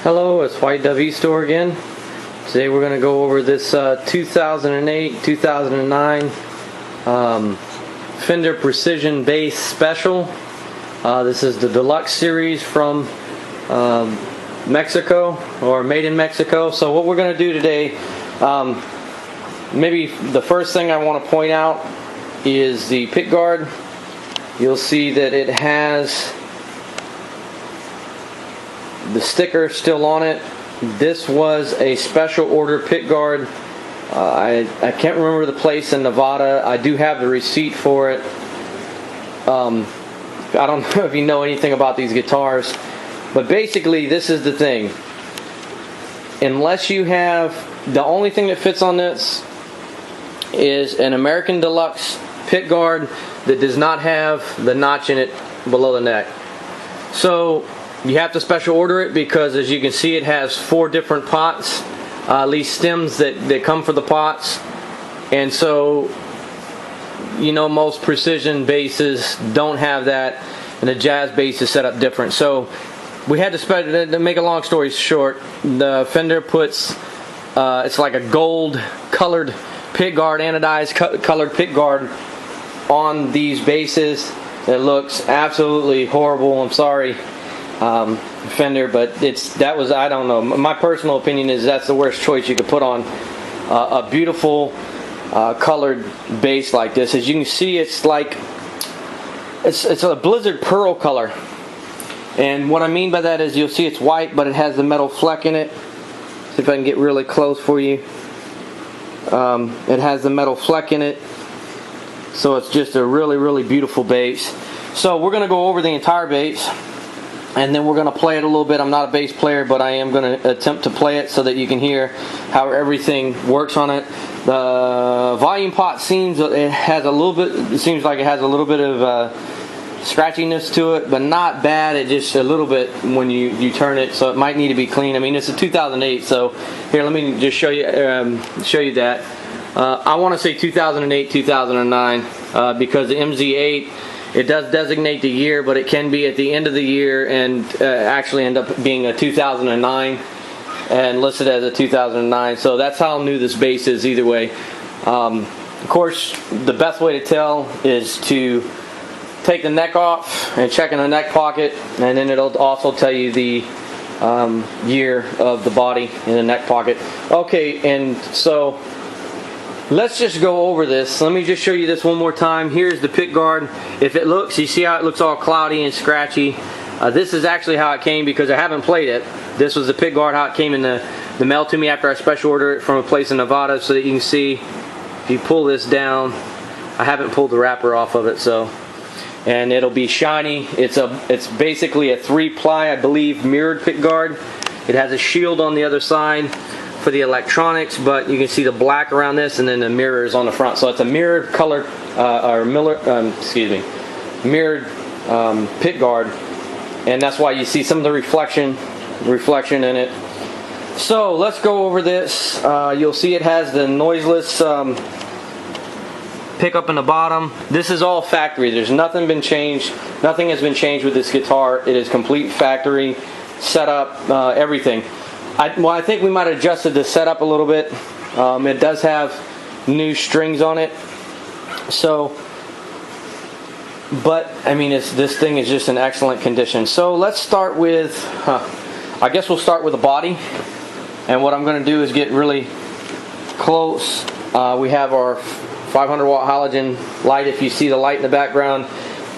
Hello, it's White W Store again. Today we're going to go over this 2008-2009 Fender Precision Bass Special. This is the Deluxe series from Mexico, or made in Mexico. So what we're going to do today, maybe the first thing I want to point out is the pickguard. You'll see that it has the sticker still on it. This was a special order pickguard. I can't remember the place in Nevada. I do have the receipt for it. I don't know if you know anything about these guitars, but basically this is the thing. Unless you have, the only thing that fits on this is an American Deluxe pickguard that does not have the notch in it below the neck. So you have to special order it because, as you can see, it has 4 different pots, at least stems that come for the pots. And so, you know, most precision basses don't have that, and the jazz bass is set up different. So we had to make a long story short, the Fender puts it's like a gold colored pickguard, anodized colored pickguard on these basses. It looks absolutely horrible. I'm sorry, Fender, but I don't know, my personal opinion is that's the worst choice you could put on a beautiful colored bass like this. As you can see, it's like it's a blizzard pearl color, and what I mean by that is you'll see it's white, but it has the metal fleck in it. See if I can get really close for you. It has the metal fleck in it, so it's just a really beautiful bass. So we're going to go over the entire bass, and then we're going to play it a little bit. I'm not a bass player, but I am going to attempt to play it so that you can hear how everything works on it. The volume pot seems like it has a little bit of scratchiness to it, but not bad. It just a little bit when you turn it, so it might need to be clean. I mean, it's a 2008, so here, let me just show you that. I want to say 2008, 2009, because the MZ8, it does designate the year, but it can be at the end of the year and actually end up being a 2009 and listed as a 2009. So that's how new this bass is either way. Of course, the best way to tell is to take the neck off and check in the neck pocket, and then it'll also tell you the year of the body in the neck pocket. Okay, and so let's just go over this. Let me just show you this one more time. Here's the pickguard. If it looks, you see how it looks all cloudy and scratchy. This is actually how it came, because I haven't played it. This was the pickguard, how it came in the mail to me after I special ordered it from a place in Nevada, so that you can see, if you pull this down, I haven't pulled the wrapper off of it, so, and it'll be shiny. It's basically a 3-ply, I believe, mirrored pickguard. It has a shield on the other side for the electronics, but you can see the black around this, and then the mirror is on the front. So it's a mirrored color, mirrored pickguard, and that's why you see some of the reflection in it. So let's go over this. You'll see it has the noiseless pickup in the bottom. This is all factory. There's nothing been changed. Nothing has been changed with this guitar. It is complete factory setup, everything. I think we might have adjusted the setup a little bit. It does have new strings on it. So, but I mean, this thing is just in excellent condition. So let's start with, I guess we'll start with the body. And what I'm going to do is get really close. We have our 500 watt halogen light. If you see the light in the background,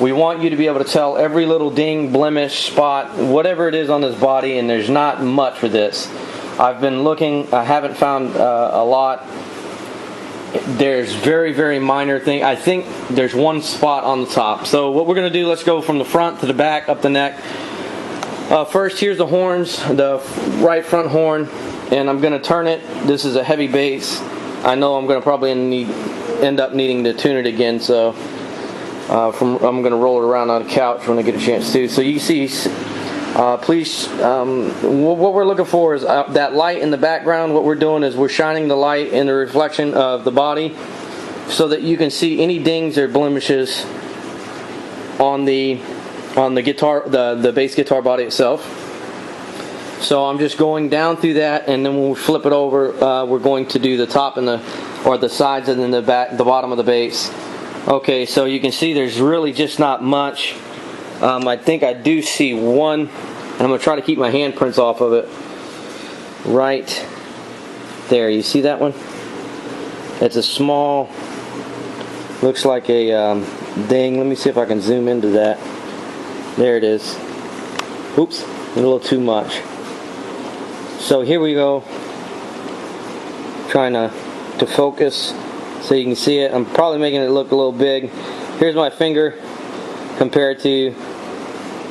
we want you to be able to tell every little ding, blemish, spot, whatever it is on this body, and there's not much for this. I've been looking, I haven't found a lot. There's very minor thing. I think there's one spot on the top. So what we're going to do, let's go from the front to the back, up the neck. First, here's the horns, the right front horn, and I'm going to turn it. This is a heavy bass. I know I'm going to probably end up needing to tune it again, so I'm going to roll it around on the couch when I get a chance to. So you see, please, what we're looking for is that light in the background. What we're doing is we're shining the light in the reflection of the body so that you can see any dings or blemishes on the guitar, the bass guitar body itself. So I'm just going down through that, and then when we flip it over, we're going to do the top and the sides, and then the bottom of the bass. Okay, so you can see there's really just not much. I think I do see one, and I'm going to try to keep my handprints off of it. Right there, you see that one? It's a small, looks like a ding. Let me see if I can zoom into that. There it is. Oops, a little too much. So here we go. Trying to focus so you can see it. I'm probably making it look a little big. Here's my finger compared to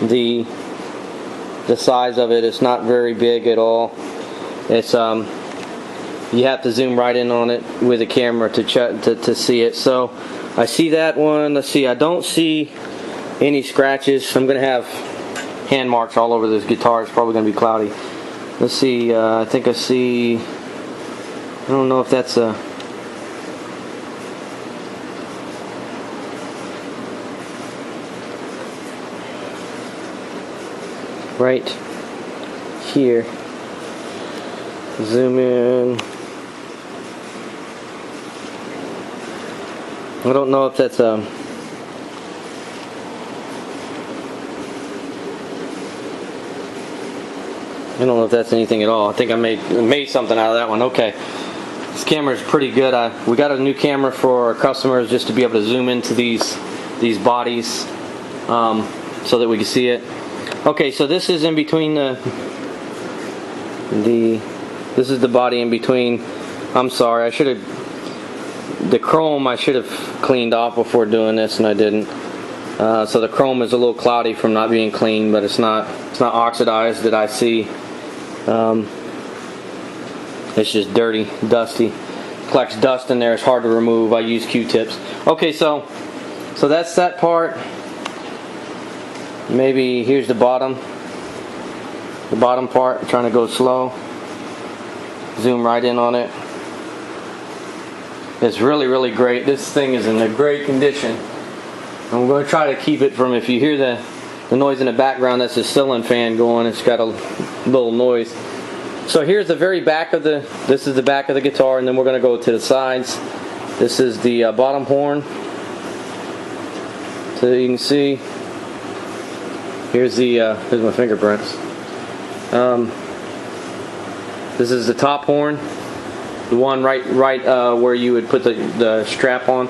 the size of it. It's not very big at all. It's you have to zoom right in on it with a camera to see it. So I see that one. Let's see, I don't see any scratches. I'm gonna have hand marks all over this guitar. It's probably gonna be cloudy. Let's see, I think I see, I don't know if that's a, right here. Zoom in. I don't know if that's a, I don't know if that's anything at all. I think I made something out of that one. Okay, this camera is pretty good. We got a new camera for our customers just to be able to zoom into these bodies so that we can see it. Okay, so this is in between this is the body in between. I'm sorry, the chrome I should have cleaned off before doing this, and I didn't. So the chrome is a little cloudy from not being clean, but it's not oxidized that I see. It's just dirty, dusty. Collects dust in there. It's hard to remove. I use Q-tips. Okay, so that's that part. Maybe here's the bottom part. I'm trying to go slow. Zoom right in on it. It's really, really great. This thing is in a great condition. I'm going to try to keep it from, if you hear the noise in the background, that's a ceiling fan going. It's got a little noise. So here's the very back of this is the back of the guitar, and then we're going to go to the sides. This is the bottom horn. So you can see, here's my fingerprints. This is the top horn, the one right where you would put the strap on.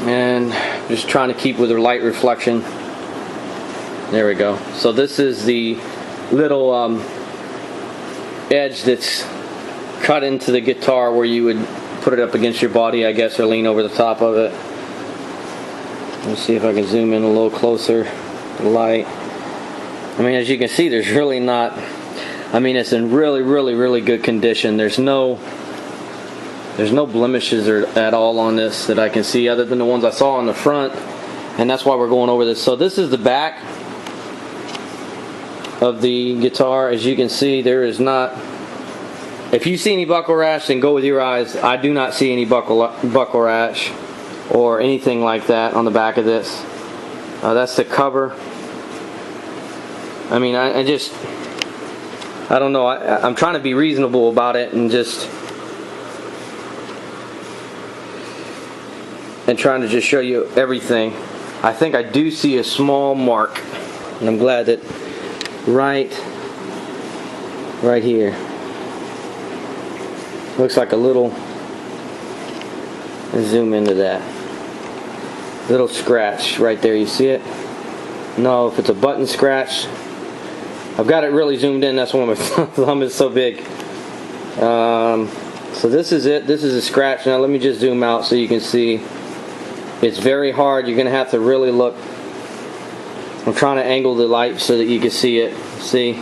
And just trying to keep with the light reflection. There we go. So this is the little edge that's cut into the guitar where you would put it up against your body, I guess, or lean over the top of it. Let's see if I can zoom in a little closer. The light. I mean, as you can see, there's really not, I mean, it's in really, really, really good condition. There's no blemishes at all on this that I can see, other than the ones I saw on the front, and that's why we're going over this. So this is the back of the guitar. As you can see, there is not, if you see any buckle rash, then go with your eyes. I do not see any buckle rash or anything like that on the back of this. That's the cover. I mean, I don't know. I'm trying to be reasonable about it and trying to just show you everything. I think I do see a small mark, and I'm glad that right here looks like a little, let's zoom into that little scratch right there. You see it? No, if it's a button scratch, I've got it really zoomed in. That's why my thumb is so big. So this is it. This is a scratch. Now let me just zoom out so you can see. It's very hard. You're going to have to really look. I'm trying to angle the light so that you can see it. See?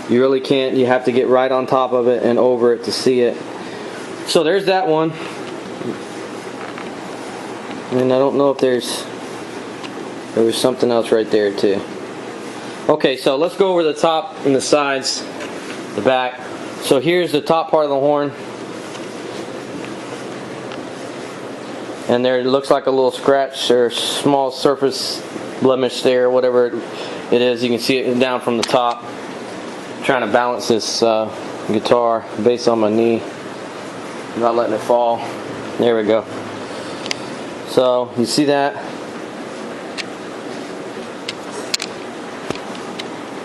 You really can't. You have to get right on top of it and over it to see it. So there's that one. And I don't know if there was something else right there too. Okay, so let's go over the top and the sides, the back. So here's the top part of the horn. And there it looks like a little scratch or small surface blemish there, whatever it is. You can see it down from the top. I'm trying to balance this guitar based on my knee, not letting it fall. There we go. So you see that?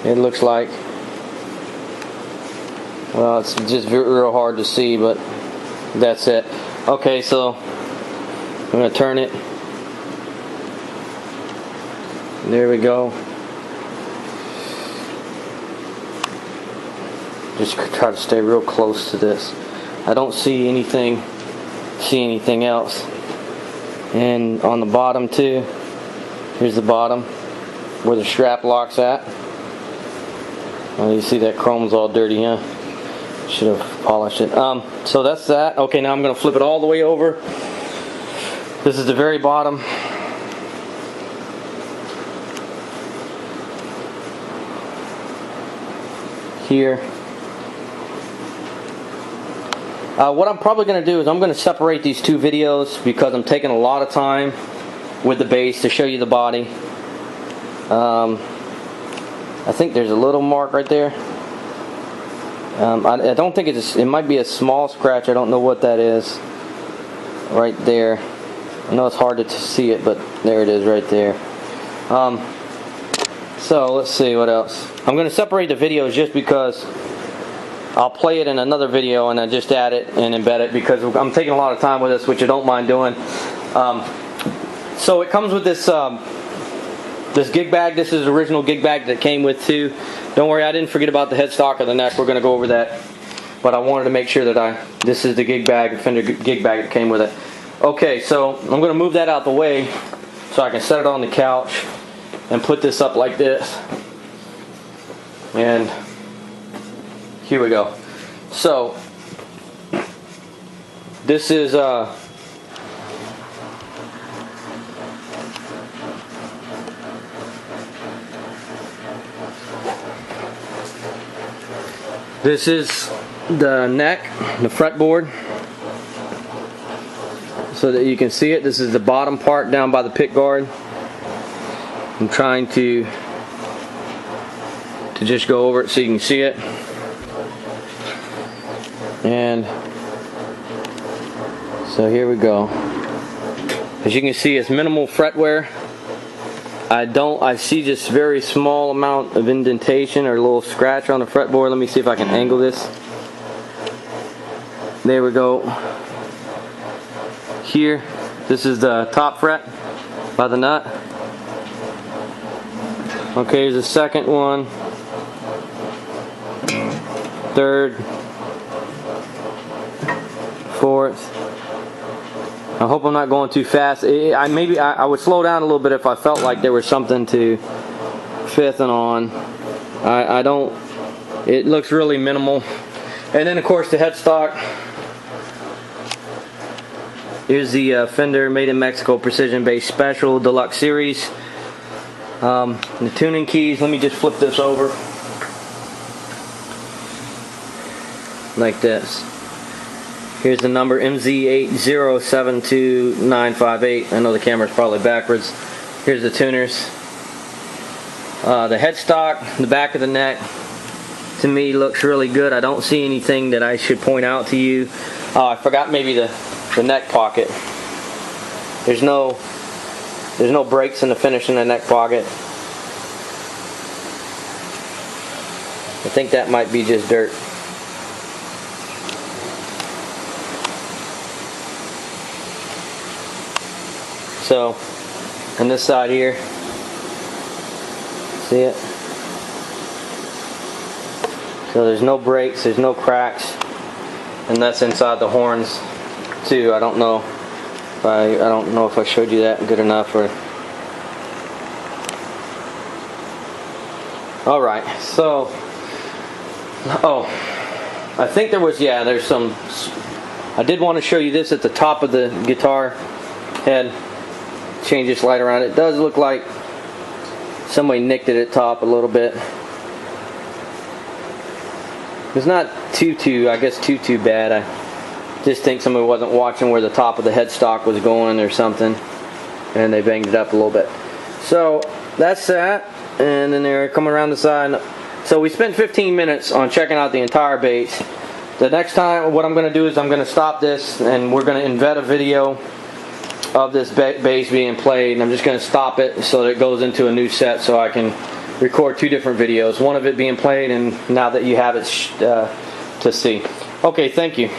It looks like, well, it's just real hard to see, but that's it. Okay, so I'm going to turn it. There we go. Just try to stay real close to this. I don't see anything else. And on the bottom too, here's the bottom where the strap locks at. Oh, you see that chrome's all dirty, huh? Should have polished it. So that's that. Okay, now I'm going to flip it all the way over. This is the very bottom. Here. What I'm probably going to do is I'm going to separate these two videos because I'm taking a lot of time with the bass to show you the body. I think there's a little mark right there. I don't think it might be a small scratch. I don't know what that is right there. I know it's hard to see it, but there it is right there. So let's see what else. I'm going to separate the videos just because I'll play it in another video and I just add it and embed it because I'm taking a lot of time with this, which I don't mind doing. So it comes with this this gig bag. This is the original gig bag that it came with too. Don't worry, I didn't forget about the headstock or the neck. We're going to go over that, but I wanted to make sure that this is the gig bag, the Fender gig bag that came with it. Okay, so I'm going to move that out the way so I can set it on the couch and put this up like this. And here we go. So this is the neck, the fretboard, so that you can see it. This is the bottom part down by the pickguard. I'm trying to just go over it so you can see it. And so here we go. As you can see, it's minimal fret wear. I see just very small amount of indentation or a little scratch on the fretboard. Let me see if I can angle this. There we go. Here, this is the top fret by the nut. Okay, here's the second one. Third. Fourth. I hope I'm not going too fast. I would slow down a little bit if I felt like there was something to fifth and on. I don't. It looks really minimal. And then of course the headstock. Here's the Fender Made in Mexico Precision Bass Special Deluxe Series. The tuning keys. Let me just flip this over like this. Here's the number MZ8072958. I know the camera's probably backwards. Here's the tuners. The headstock, the back of the neck, to me looks really good. I don't see anything that I should point out to you. I forgot maybe the neck pocket. There's no breaks in the finish in the neck pocket. I think that might be just dirt. So, on this side here, see it? So there's no breaks, there's no cracks, and that's inside the horns too. I don't know if I showed you that good enough or. All right, so I think there's some. I did want to show you this at the top of the guitar head. Change this light around. It does look like somebody nicked it at top a little bit. It's not too bad. I just think somebody wasn't watching where the top of the headstock was going or something, and they banged it up a little bit. So that's that. and then they're coming around the side. So we spent 15 minutes on checking out the entire bass. The next time, what I'm going to do is I'm going to stop this, and we're going to embed a video of this bass being played, and I'm just going to stop it so that it goes into a new set, so I can record 2 different videos, one of it being played and now that you have it to see. Okay, thank you.